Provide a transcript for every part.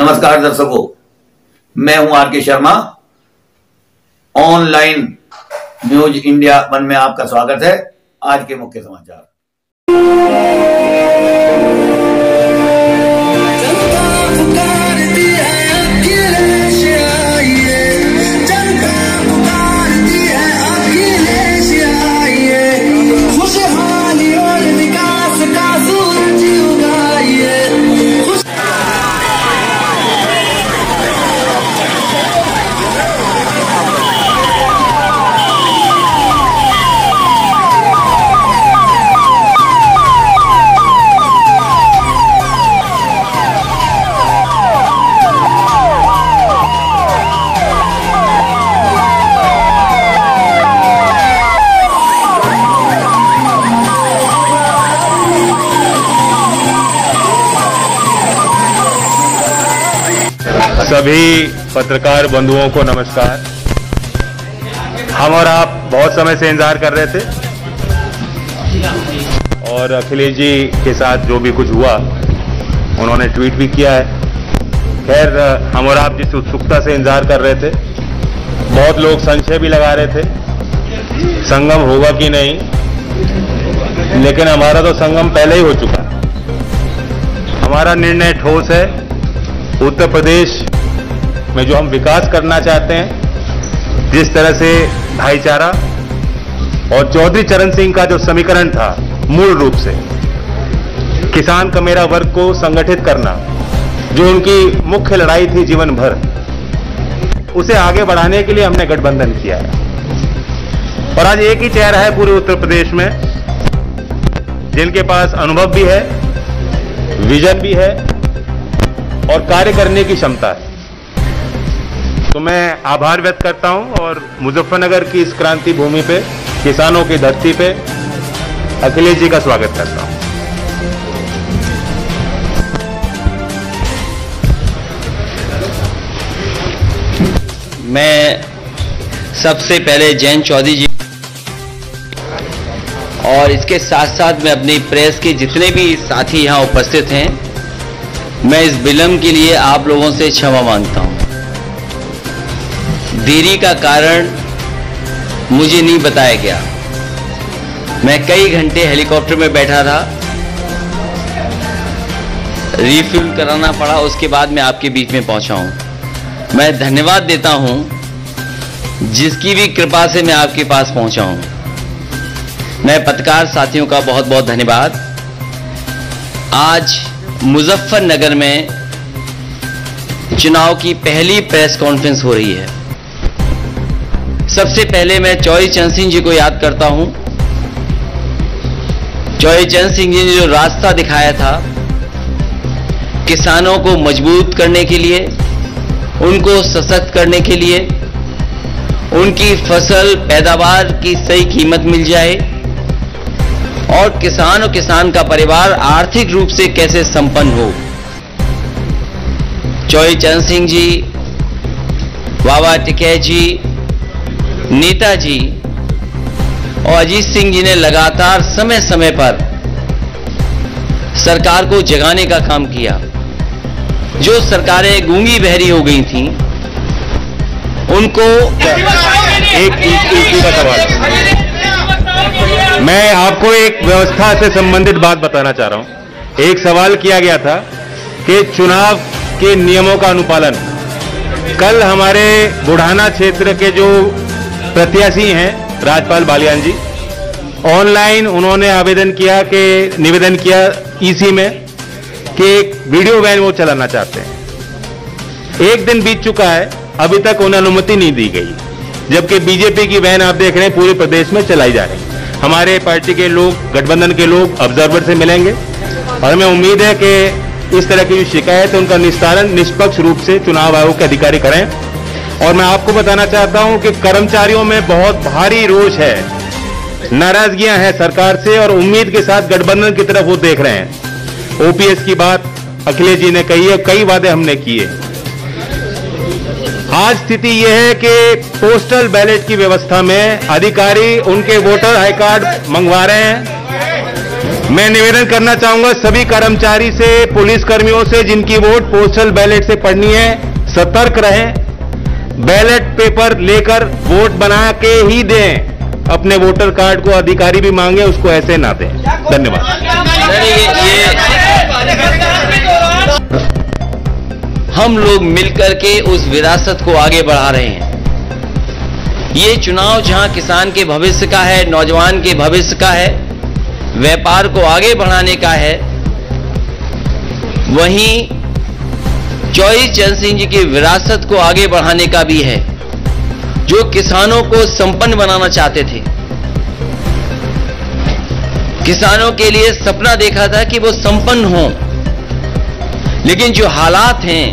नमस्कार दर्शकों, मैं हूं आर के शर्मा। ऑनलाइन न्यूज इंडिया 1 में आपका स्वागत है। आज के मुख्य समाचार। सभी पत्रकार बंधुओं को नमस्कार। हम और आप बहुत समय से इंतजार कर रहे थे और अखिलेश जी के साथ जो भी कुछ हुआ उन्होंने ट्वीट भी किया है। खैर, हम और आप जिस उत्सुकता से इंतजार कर रहे थे, बहुत लोग संशय भी लगा रहे थे संगम होगा कि नहीं, लेकिन हमारा तो संगम पहले ही हो चुका है। हमारा निर्णय ठोस है। उत्तर प्रदेश में जो हम विकास करना चाहते हैं, जिस तरह से भाईचारा और चौधरी चरण सिंह का जो समीकरण था, मूल रूप से किसान का मेरा वर्ग को संगठित करना, जो उनकी मुख्य लड़ाई थी जीवन भर, उसे आगे बढ़ाने के लिए हमने गठबंधन किया है। और आज एक ही चेहरा है पूरे उत्तर प्रदेश में, जिनके पास अनुभव भी है, विजन भी है और कार्य करने की क्षमता है। तो मैं आभार व्यक्त करता हूं और मुजफ्फरनगर की इस क्रांति भूमि पे, किसानों की धरती पे अखिलेश जी का स्वागत करता हूं। मैं सबसे पहले जयंत चौधरी जी और इसके साथ साथ मैं अपनी प्रेस के जितने भी साथी यहां उपस्थित हैं, मैं इस विलंब के लिए आप लोगों से क्षमा मांगता हूं। देरी का कारण मुझे नहीं बताया गया। मैं कई घंटे हेलीकॉप्टर में बैठा था, रिफ्यूल कराना पड़ा, उसके बाद मैं आपके बीच में पहुंचा हूं। मैं धन्यवाद देता हूं जिसकी भी कृपा से मैं आपके पास पहुंचा हूं। मैं पत्रकार साथियों का बहुत बहुत धन्यवाद। आज मुजफ्फरनगर में चुनाव की पहली प्रेस कॉन्फ्रेंस हो रही है। सबसे पहले मैं चौधरी चरण सिंह जी को याद करता हूं। चौधरी चरण सिंह जी ने जो रास्ता दिखाया था किसानों को मजबूत करने के लिए, उनको सशक्त करने के लिए, उनकी फसल पैदावार की सही कीमत मिल जाए और किसान का परिवार आर्थिक रूप से कैसे संपन्न हो। चौधरी चरण सिंह जी, बाबा टिकैत जी, नेताजी और अजीत सिंह जी ने लगातार समय समय पर सरकार को जगाने का काम किया। जो सरकारें गूंगी बहरी हो गई थीं, उनको एक का सवाल, मैं आपको एक व्यवस्था से संबंधित बात बताना चाह रहा हूं। एक सवाल किया गया था कि चुनाव के नियमों का अनुपालन। कल हमारे बुढ़ाना क्षेत्र के जो प्रत्याशी हैं राजपाल बालियान जी, ऑनलाइन उन्होंने निवेदन किया ईसी में कि एक वीडियो वैन वो चलाना चाहते हैं। एक दिन बीत चुका है, अभी तक उन्हें अनुमति नहीं दी गई, जबकि बीजेपी की वैन आप देख रहे हैं पूरे प्रदेश में चलाई जा रही है। हमारे पार्टी के लोग, गठबंधन के लोग ऑब्जर्वर से मिलेंगे और हमें उम्मीद है कि इस तरह की जो शिकायत है उनका निस्तारण निष्पक्ष रूप से चुनाव आयोग के अधिकारी करें। और मैं आपको बताना चाहता हूं कि कर्मचारियों में बहुत भारी रोष है, नाराजगियां हैं सरकार से और उम्मीद के साथ गठबंधन की तरफ वो देख रहे हैं। ओपीएस की बात अखिलेश जी ने कही है, कई वादे हमने किए। आज स्थिति यह है कि पोस्टल बैलेट की व्यवस्था में अधिकारी उनके वोटर आई कार्ड मंगवा रहे हैं मैं निवेदन करना चाहूंगा सभी कर्मचारी से, पुलिस कर्मियों से जिनकी वोट पोस्टल बैलेट से पड़नी है, सतर्क रहें। बैलेट पेपर लेकर वोट बना के ही दें। अपने वोटर कार्ड को अधिकारी भी मांगे, उसको ऐसे ना दें। धन्यवाद। हम लोग मिलकर के उस विरासत को आगे बढ़ा रहे हैं। ये चुनाव जहां किसान के भविष्य का है, नौजवान के भविष्य का है, व्यापार को आगे बढ़ाने का है, वहीं चौधरी चरण सिंह जी की विरासत को आगे बढ़ाने का भी है, जो किसानों को संपन्न बनाना चाहते थे। किसानों के लिए सपना देखा था कि वो संपन्न हों, लेकिन जो हालात हैं,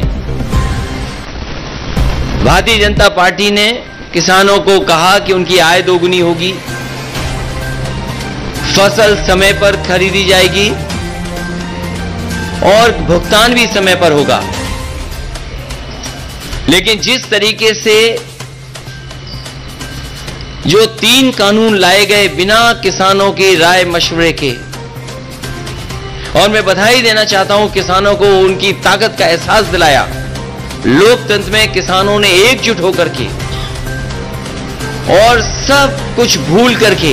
भारतीय जनता पार्टी ने किसानों को कहा कि उनकी आय दोगुनी होगी, फसल समय पर खरीदी जाएगी और भुगतान भी समय पर होगा। लेकिन जिस तरीके से जो 3 कानून लाए गए बिना किसानों की राय मशवरे के, और मैं बधाई देना चाहता हूं किसानों को, उनकी ताकत का एहसास दिलाया। लोकतंत्र में किसानों ने एकजुट होकर के और सब कुछ भूल करके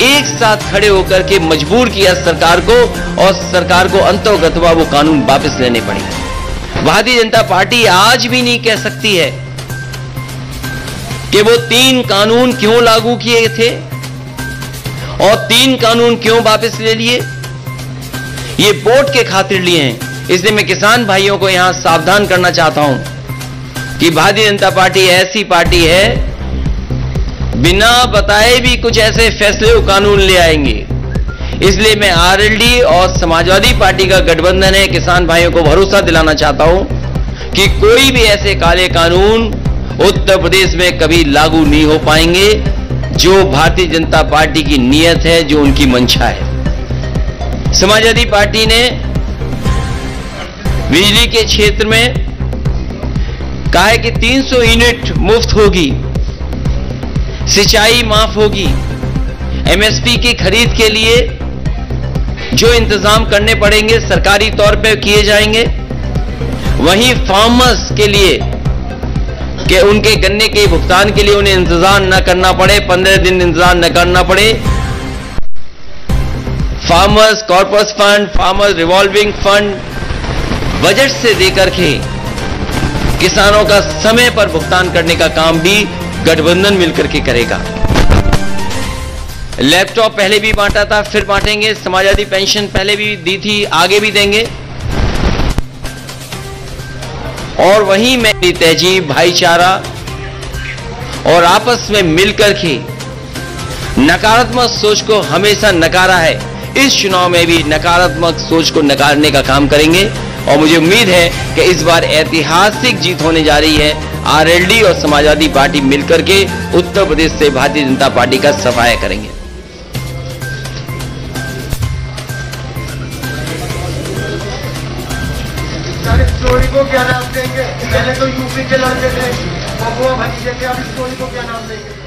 एक साथ खड़े होकर के मजबूर किया सरकार को, और सरकार को अंततः वो कानून वापस लेने पड़े। भारतीय जनता पार्टी आज भी नहीं कह सकती है कि वो 3 कानून क्यों लागू किए थे और 3 कानून क्यों वापस ले लिए। ये वोट के खातिर लिए हैं। इसलिए मैं किसान भाइयों को यहां सावधान करना चाहता हूं कि भारतीय जनता पार्टी ऐसी पार्टी है, बिना बताए भी कुछ ऐसे फैसले और कानून ले आएंगे। इसलिए मैं आरएलडी और समाजवादी पार्टी का गठबंधन है, किसान भाइयों को भरोसा दिलाना चाहता हूं कि कोई भी ऐसे काले कानून उत्तर प्रदेश में कभी लागू नहीं हो पाएंगे, जो भारतीय जनता पार्टी की नीयत है, जो उनकी मंशा है। समाजवादी पार्टी ने बिजली के क्षेत्र में कहा है कि 300 यूनिट मुफ्त होगी, सिंचाई माफ होगी, एमएसपी की खरीद के लिए जो इंतजाम करने पड़ेंगे सरकारी तौर पे किए जाएंगे। वहीं फार्मर्स के लिए कि उनके गन्ने के भुगतान के लिए उन्हें इंतजार न करना पड़े, 15 दिन इंतजार न करना पड़े। Farmers corpus fund, farmers revolving fund budget से देकर के किसानों का समय पर भुगतान करने का काम भी गठबंधन मिलकर के करेगा। लैपटॉप पहले भी बांटा था, फिर बांटेंगे। समाजवादी पेंशन पहले भी दी थी, आगे भी देंगे। और वहीं मेरी तहजीब, भाईचारा और आपस में मिलकर के नकारात्मक सोच को हमेशा नकारा है। इस चुनाव में भी नकारात्मक सोच को नकारने का काम करेंगे और मुझे उम्मीद है कि इस बार ऐतिहासिक जीत होने जा रही है। आरएलडी और समाजवादी पार्टी मिलकर के उत्तर प्रदेश से भारतीय जनता पार्टी का सफाया करेंगे। स्टोरी को क्या नाम देंगे? पहले तो यूपी के लड़के थे, भगवा भतीजे थे, अब स्टोरी को क्या नाम देंगे?